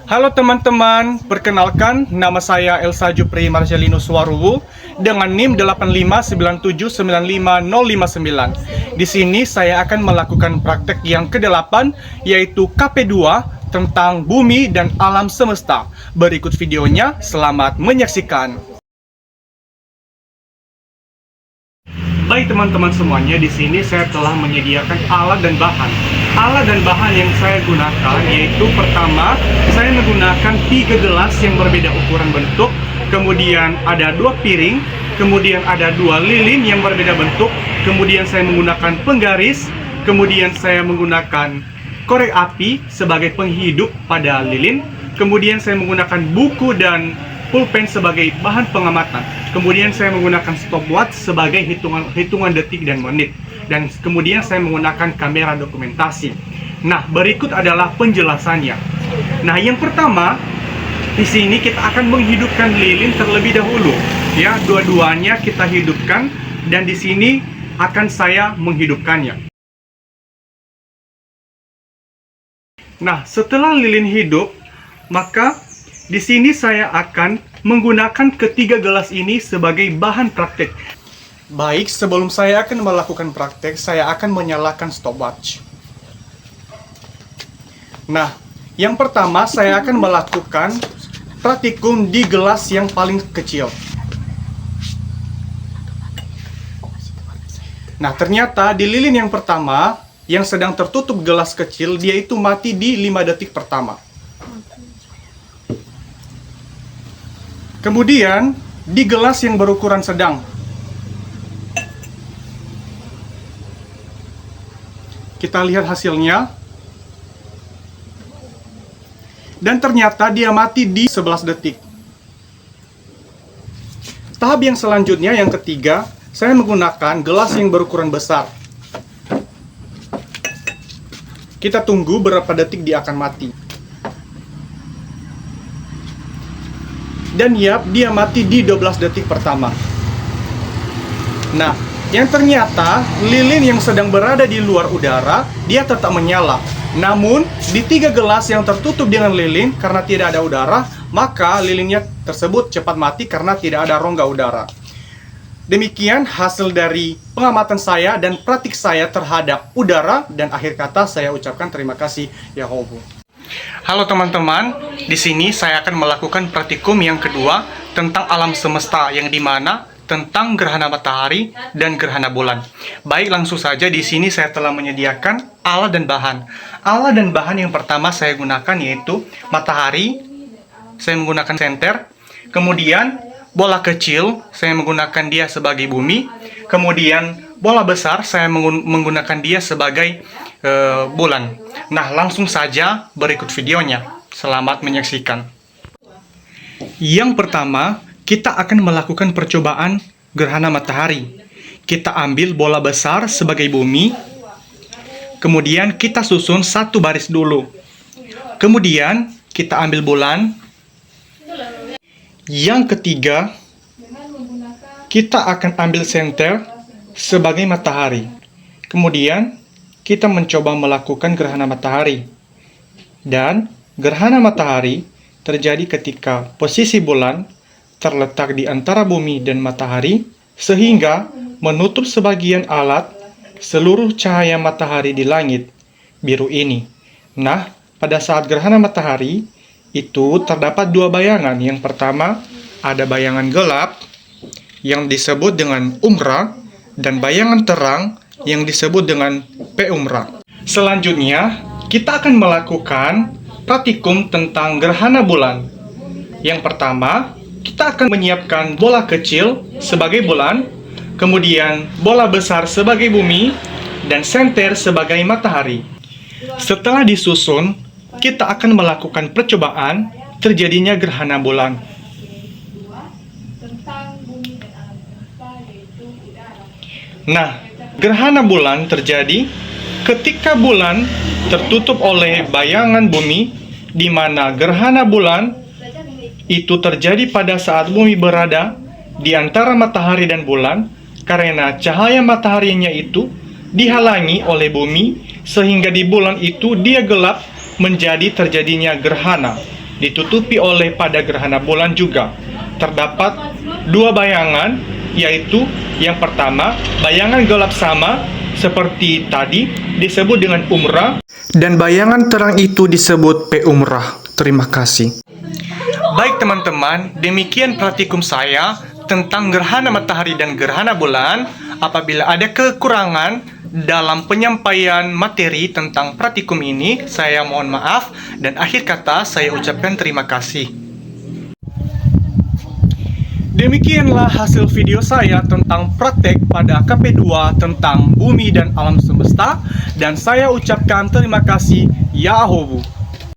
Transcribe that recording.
Halo teman-teman, perkenalkan nama saya Elsa Jupri Marcelino Suwaruwu dengan NIM 859795059. Di sini saya akan melakukan praktek yang ke-8 yaitu KP2 tentang bumi dan alam semesta. Berikut videonya, selamat menyaksikan. Baik teman-teman semuanya, di sini saya telah menyediakan alat dan bahan. Alat dan bahan yang saya gunakan yaitu pertama, saya menggunakan 3 gelas yang berbeda ukuran bentuk, kemudian ada 2 piring, kemudian ada 2 lilin yang berbeda bentuk, kemudian saya menggunakan penggaris, kemudian saya menggunakan korek api sebagai penghidup pada lilin, kemudian saya menggunakan buku dan pulpen sebagai bahan pengamatan. Kemudian saya menggunakan stopwatch sebagai hitungan detik dan menit. Dan kemudian saya menggunakan kamera dokumentasi. Nah, berikut adalah penjelasannya. Nah, yang pertama, di sini kita akan menghidupkan lilin terlebih dahulu. Ya, dua-duanya kita hidupkan dan di sini akan saya menghidupkannya. Nah, setelah lilin hidup, maka di sini saya akan menggunakan ketiga gelas ini sebagai bahan praktek. Baik, sebelum saya akan melakukan praktek, saya akan menyalakan stopwatch. Nah, yang pertama saya akan melakukan praktikum di gelas yang paling kecil. Nah, ternyata di lilin yang pertama, yang sedang tertutup gelas kecil, dia itu mati di 5 detik pertama. Kemudian, di gelas yang berukuran sedang, kita lihat hasilnya. Dan ternyata dia mati di 11 detik. Tahap yang selanjutnya, yang ketiga, saya menggunakan gelas yang berukuran besar. Kita tunggu berapa detik dia akan mati. Dan yap, dia mati di 12 detik pertama. Nah, yang ternyata lilin yang sedang berada di luar udara, dia tetap menyala. Namun, di 3 gelas yang tertutup dengan lilin, karena tidak ada udara, maka lilinnya tersebut cepat mati karena tidak ada rongga udara. Demikian hasil dari pengamatan saya dan praktik saya terhadap udara, dan akhir kata saya ucapkan terima kasih Yahoo. Halo teman-teman, di sini saya akan melakukan praktikum yang kedua tentang alam semesta, yang dimana tentang gerhana matahari dan gerhana bulan. Baik, langsung saja di sini saya telah menyediakan alat dan bahan. Alat dan bahan yang pertama saya gunakan yaitu matahari, saya menggunakan senter, kemudian bola kecil, saya menggunakan dia sebagai bumi, kemudian bola besar, saya menggunakan dia sebagai bulan. Nah, langsung saja berikut videonya. Selamat menyaksikan. Yang pertama, kita akan melakukan percobaan gerhana matahari. Kita ambil bola besar sebagai bumi, kemudian kita susun satu baris dulu. Kemudian kita ambil bulan. Yang ketiga, kita akan ambil senter sebagai matahari. Kemudian kita mencoba melakukan gerhana matahari. Dan gerhana matahari terjadi ketika posisi bulan terletak di antara bumi dan matahari, sehingga menutup sebagian alat seluruh cahaya matahari di langit biru ini. Nah, pada saat gerhana matahari, itu terdapat 2 bayangan. Yang pertama, ada bayangan gelap yang disebut dengan umbra, dan bayangan terang yang disebut dengan penumbra. Selanjutnya, kita akan melakukan praktikum tentang gerhana bulan. Yang pertama, kita akan menyiapkan bola kecil sebagai bulan, kemudian bola besar sebagai bumi, dan senter sebagai matahari. Setelah disusun, kita akan melakukan percobaan terjadinya gerhana bulan. Nah, gerhana bulan terjadi ketika bulan tertutup oleh bayangan bumi, di mana gerhana bulan itu terjadi pada saat bumi berada di antara matahari dan bulan, karena cahaya mataharinya itu dihalangi oleh bumi, sehingga di bulan itu dia gelap, menjadi terjadinya gerhana. ditutupi oleh pada gerhana bulan juga. Terdapat dua bayangan, yaitu yang pertama, bayangan gelap sama seperti tadi disebut dengan umrah, dan bayangan terang itu disebut peumrah. Terima kasih. Baik teman-teman, demikian praktikum saya tentang gerhana matahari dan gerhana bulan. Apabila ada kekurangan dalam penyampaian materi tentang praktikum ini, saya mohon maaf, dan akhir kata saya ucapkan terima kasih. Demikianlah hasil video saya tentang praktek pada KP2 tentang bumi dan alam semesta, dan saya ucapkan terima kasih. Ya Ahobu.